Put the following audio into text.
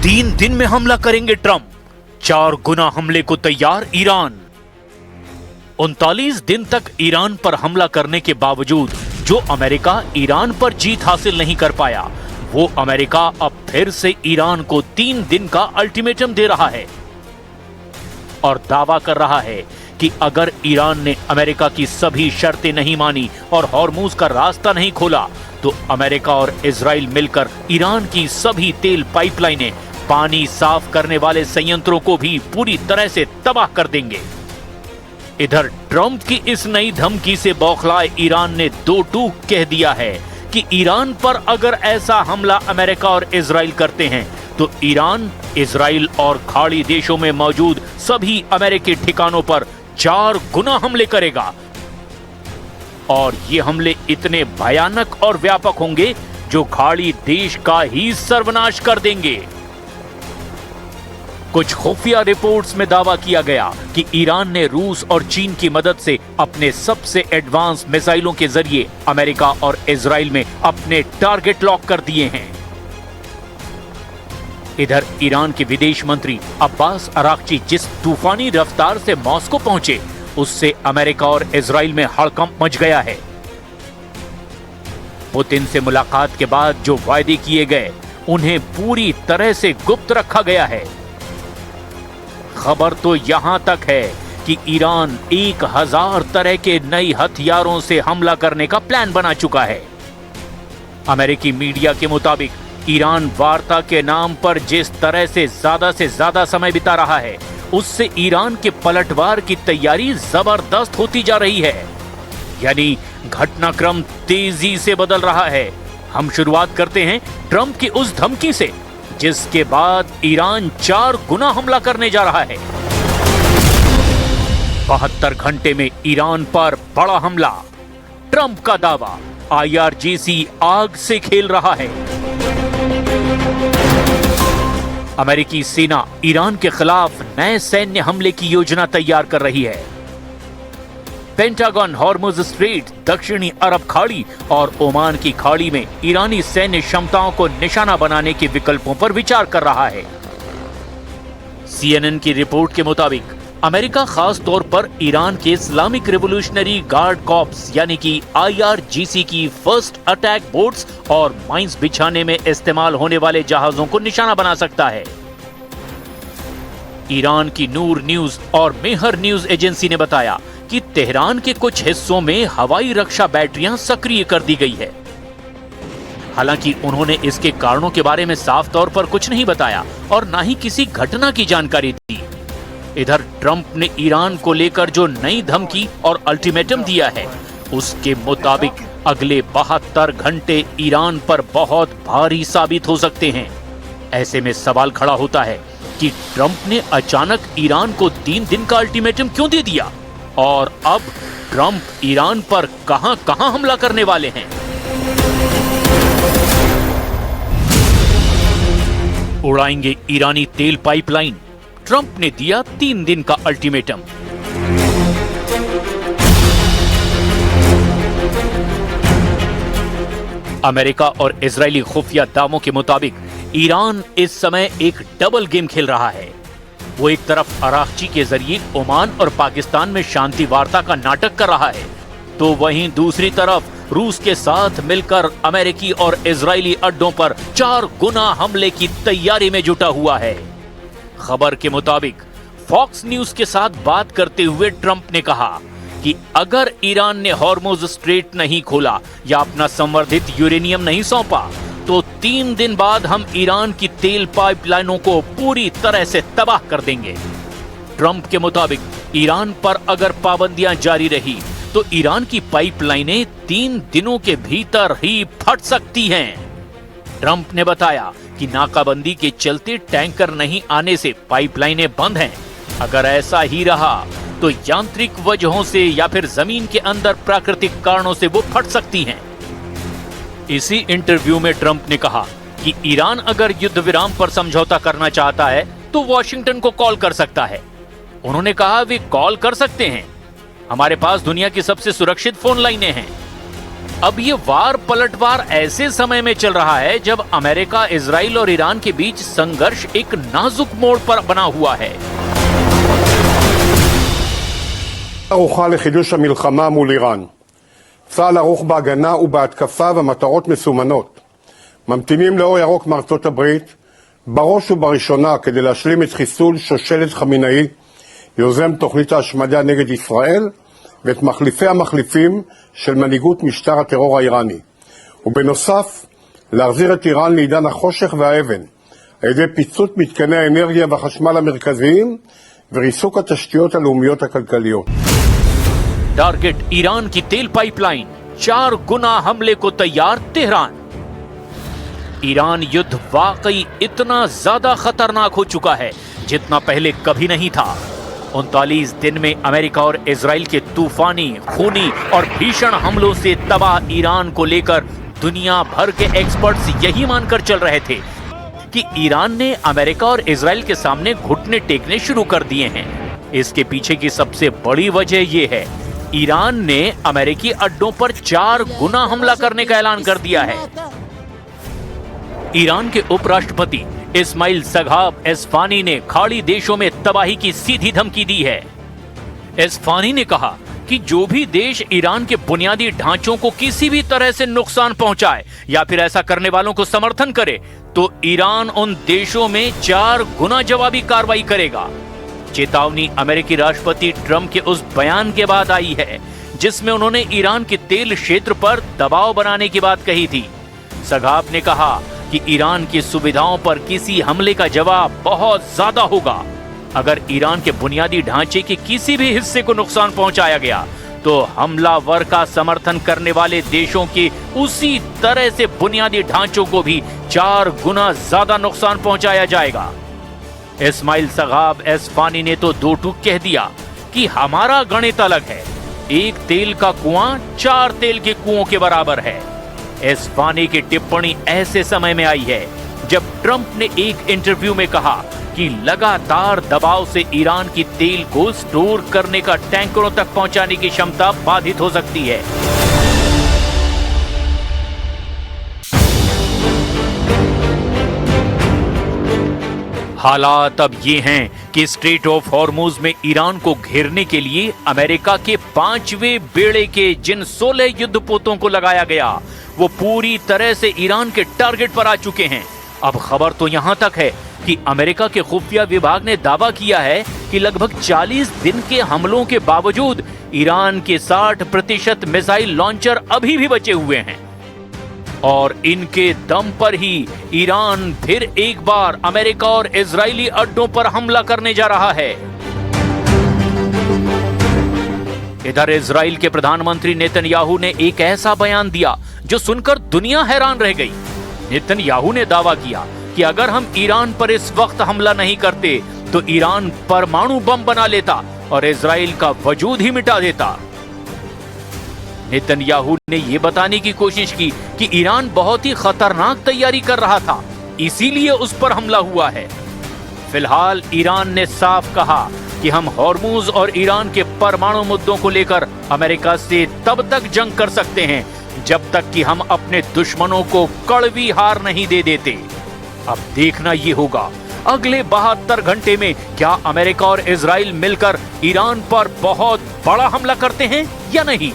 3 दिन में हमला करेंगे ट्रंप, 4 गुना हमले को तैयार ईरान। 39 दिन तक ईरान पर हमला करने के बावजूद जो अमेरिका ईरान पर जीत हासिल नहीं कर पाया, वो अमेरिका अब फिर से ईरान को 3 दिन का अल्टीमेटम दे रहा है और दावा कर रहा है कि अगर ईरान ने अमेरिका की सभी शर्तें नहीं मानी और हॉर्मूज का रास्ता नहीं खोला तो अमेरिका और इजराइल मिलकर ईरान की सभी तेल पाइपलाइनें, पानी साफ करने वाले संयंत्रों को भी पूरी तरह से तबाह कर देंगे। इधर ट्रंप की इस नई धमकी से बौखलाए ईरान ने दो टूक कह दिया है कि ईरान पर अगर ऐसा हमला अमेरिका और इजराइल करते हैं तो ईरान, इजराइल और खाड़ी देशों में मौजूद सभी अमेरिकी ठिकानों पर 4 गुना हमले करेगा और ये हमले इतने भयानक और व्यापक होंगे जो खाड़ी देश का ही सर्वनाश कर देंगे। कुछ खुफिया रिपोर्ट्स में दावा किया गया कि ईरान ने रूस और चीन की मदद से अपने सबसे एडवांस मिसाइलों के जरिए अमेरिका और इजराइल में अपने टारगेट लॉक कर दिए हैं। इधर ईरान के विदेश मंत्री अब्बास अराक्ची जिस तूफानी रफ्तार से मॉस्को पहुंचे, उससे अमेरिका और इजराइल में हड़कंप मच गया है। पुतिन से मुलाकात के बाद जो वायदे किए गए, उन्हें पूरी तरह से गुप्त रखा गया है। खबर तो यहां तक है कि ईरान 1000 तरह के नए हथियारों से हमला करने का प्लान बना चुका है। अमेरिकी मीडिया के मुताबिक ईरान वार्ता के नाम पर जिस तरह से ज्यादा समय बिता रहा है, उससे ईरान के पलटवार की तैयारी जबरदस्त होती जा रही है। यानी घटनाक्रम तेजी से बदल रहा है। हम शुरुआत करते हैं ट्रंप की उस धमकी से जिसके बाद ईरान 4 गुना हमला करने जा रहा है। 72 घंटे में ईरान पर बड़ा हमला, ट्रंप का दावा, IRGC आग से खेल रहा है। अमेरिकी सेना ईरान के खिलाफ नए सैन्य हमले की योजना तैयार कर रही है। पेंटागन हॉर्मुज स्ट्रेट, दक्षिणी अरब खाड़ी और ओमान की खाड़ी में ईरानी सैन्य क्षमताओं को निशाना बनाने के विकल्पों पर विचार कर रहा है। CNN की रिपोर्ट के मुताबिक अमेरिका खास तौर पर ईरान के इस्लामिक रिवोल्यूशनरी गार्ड कॉर्प्स यानी कि IRGC की फर्स्ट अटैक बोट्स और माइंस बिछाने में इस्तेमाल होने वाले जहाजों को निशाना बना सकता है। ईरान की नूर न्यूज और मेहर न्यूज एजेंसी ने बताया कि तेहरान के कुछ हिस्सों में हवाई रक्षा बैटरियां सक्रिय कर दी गई है। हालांकि उन्होंने इसके कारणों के बारे में साफ तौर पर कुछ नहीं बताया और ना ही किसी घटना की जानकारी दी। इधर ट्रंप ने ईरान को लेकर जो नई धमकी और अल्टीमेटम दिया है, उसके मुताबिक अगले 72 घंटे ईरान पर बहुत भारी साबित हो सकते हैं। ऐसे में सवाल खड़ा होता है कि ट्रंप ने अचानक ईरान को 3 दिन का अल्टीमेटम क्यों दे दिया और अब ट्रंप ईरान पर कहां हमला करने वाले हैं। उड़ाएंगे ईरानी तेल पाइपलाइन, ट्रंप ने दिया 3 दिन का अल्टीमेटम। अमेरिका और इजरायली खुफिया दावों के मुताबिक ईरान इस समय एक डबल गेम खेल रहा है। वो एक तरफ अराक्ची के जरिए ओमान और पाकिस्तान में शांति वार्ता का नाटक कर रहा है, तो वहीं दूसरी तरफ रूस के साथ मिलकर अमेरिकी और इजरायली अड्डों पर 4 गुना हमले की तैयारी में जुटा हुआ है। खबर के मुताबिक फॉक्स न्यूज के साथ बात करते हुए ट्रंप ने कहा कि अगर ईरान ने हॉर्मुज स्ट्रेट नहीं खोला या अपना संवर्धित यूरेनियम नहीं सौंपा तो 3 दिन बाद हम ईरान की तेल पाइपलाइनों को पूरी तरह से तबाह कर देंगे। ट्रंप के मुताबिक ईरान पर अगर पाबंदियां जारी रही तो ईरान की पाइपलाइनें 3 दिनों के भीतर ही फट सकती हैं। ट्रंप ने बताया कि नाकाबंदी के चलते टैंकर नहीं आने से पाइपलाइनें बंद हैं। अगर ऐसा ही रहा तो यांत्रिक वजहों से या फिर जमीन के अंदर प्राकृतिक कारणों से वो फट सकती हैं। इसी इंटरव्यू में ट्रंप ने कहा कि ईरान अगर युद्ध विराम पर समझौता करना चाहता है तो वॉशिंगटन को कॉल कर सकता है। उन्होंने कहा वे कॉल कर सकते हैं, हमारे पास दुनिया की सबसे सुरक्षित फोन लाइनें हैं। अब ये वार पलटवार ऐसे समय में चल रहा है जब अमेरिका, इजराइल और ईरान के बीच संघर्ष एक नाजुक मोड़ पर बना हुआ है। ערוכה לחידוש המלחמה מול איראן. צה"ל ערוך בהגנה ובהתקפה ומטרות מסומנות. ממתינים לאור ירוק מארצות הברית, בראש ובראשונה כדי להשלים את חיסול שושלת חמינאי, יוזם תוכנית ההשמדה נגד ישראל, ואת מחליפי המחליפים של מנהיגות משטר הטרור האיראני. ובנוסף, להחזיר את איראן לעידן החושך והאבן, על ידי פיצוץ מתקני האנרגיה והחשמל המרכזיים, וריסוק התשתיות הלאומיות הכלכליות. टारगेट ईरान की तेल पाइपलाइन, 4 गुना हमले को तैयार तेहरान। ईरान युद्ध वाकई इतना ज्यादा खतरनाक हो चुका है जितना पहले कभी नहीं था। 39 दिन में अमेरिका और इजराइल के तूफानी, खूनी और भीषण हमलों से तबाह ईरान को लेकर दुनिया भर के एक्सपर्ट्स यही मानकर चल रहे थे कि ईरान ने अमेरिका और इजराइल के सामने घुटने टेकने शुरू कर दिए हैं। इसके पीछे की सबसे बड़ी वजह यह है, ईरान ने अमेरिकी अड्डों पर 4 गुना हमला करने का ऐलान कर दिया है। ईरान के उपराष्ट्रपति इस्माइल सगाब एस्फानी ने खाड़ी देशों में तबाही की सीधी धमकी दी है। एस्फानी ने कहा कि जो भी देश ईरान के बुनियादी ढांचों को किसी भी तरह से नुकसान पहुंचाए या फिर ऐसा करने वालों को समर्थन करे, तो ईरान उन देशों में 4 गुना जवाबी कार्रवाई करेगा। चेतावनी अमेरिकी राष्ट्रपति ट्रंप के उस बयान के बाद आई है जिसमें उन्होंने ईरान के तेल क्षेत्र पर दबाव बनाने की बात कही थी। सगाब ने कहा कि ईरान की सुविधाओं पर किसी हमले का जवाब बहुत ज्यादा होगा। अगर ईरान के बुनियादी ढांचे के किसी भी हिस्से को नुकसान पहुंचाया गया तो हमलावर का समर्थन करने वाले देशों के उसी तरह से बुनियादी ढांचों को भी 4 गुना ज्यादा नुकसान पहुंचाया जाएगा। इस्माइल सगाब एस्फानी ने तो 2 टूक कह दिया कि हमारा गणित अलग है, एक तेल का कुआं 4 तेल के कुओं के बराबर है। एस्फानी की टिप्पणी ऐसे समय में आई है जब ट्रंप ने एक इंटरव्यू में कहा कि लगातार दबाव से ईरान की तेल को स्टोर करने का टैंकरों तक पहुंचाने की क्षमता बाधित हो सकती है। हालात अब ये हैं कि स्ट्रेट ऑफ हॉर्मुज में ईरान को घेरने के लिए अमेरिका के 5वें बेड़े के जिन 16 युद्धपोतों को लगाया गया वो पूरी तरह से ईरान के टारगेट पर आ चुके हैं। अब खबर तो यहां तक है कि अमेरिका के खुफिया विभाग ने दावा किया है कि लगभग 40 दिन के हमलों के बावजूद ईरान के 60% मिसाइल लॉन्चर अभी भी बचे हुए हैं और इनके दम पर ही ईरान फिर एक बार अमेरिका और इजरायली अड्डों पर हमला करने जा रहा है। इधर इजराइल के प्रधानमंत्री नेतन्याहू ने एक ऐसा बयान दिया जो सुनकर दुनिया हैरान रह गई। नेतन्याहू ने दावा किया कि अगर हम ईरान पर इस वक्त हमला नहीं करते तो ईरान परमाणु बम बना लेता और इजराइल का वजूद ही मिटा देता। नेतन्याहू ने यह बताने की कोशिश की कि ईरान बहुत ही खतरनाक तैयारी कर रहा था, इसीलिए उस पर हमला हुआ है। फिलहाल ईरान ने साफ कहा कि हम हॉर्मुज और ईरान के परमाणु मुद्दों को लेकर अमेरिका से तब तक जंग कर सकते हैं जब तक कि हम अपने दुश्मनों को कड़वी हार नहीं दे देते। अब देखना यह होगा अगले 72 घंटे में क्या अमेरिका और इजराइल मिलकर ईरान पर बहुत बड़ा हमला करते हैं या नहीं।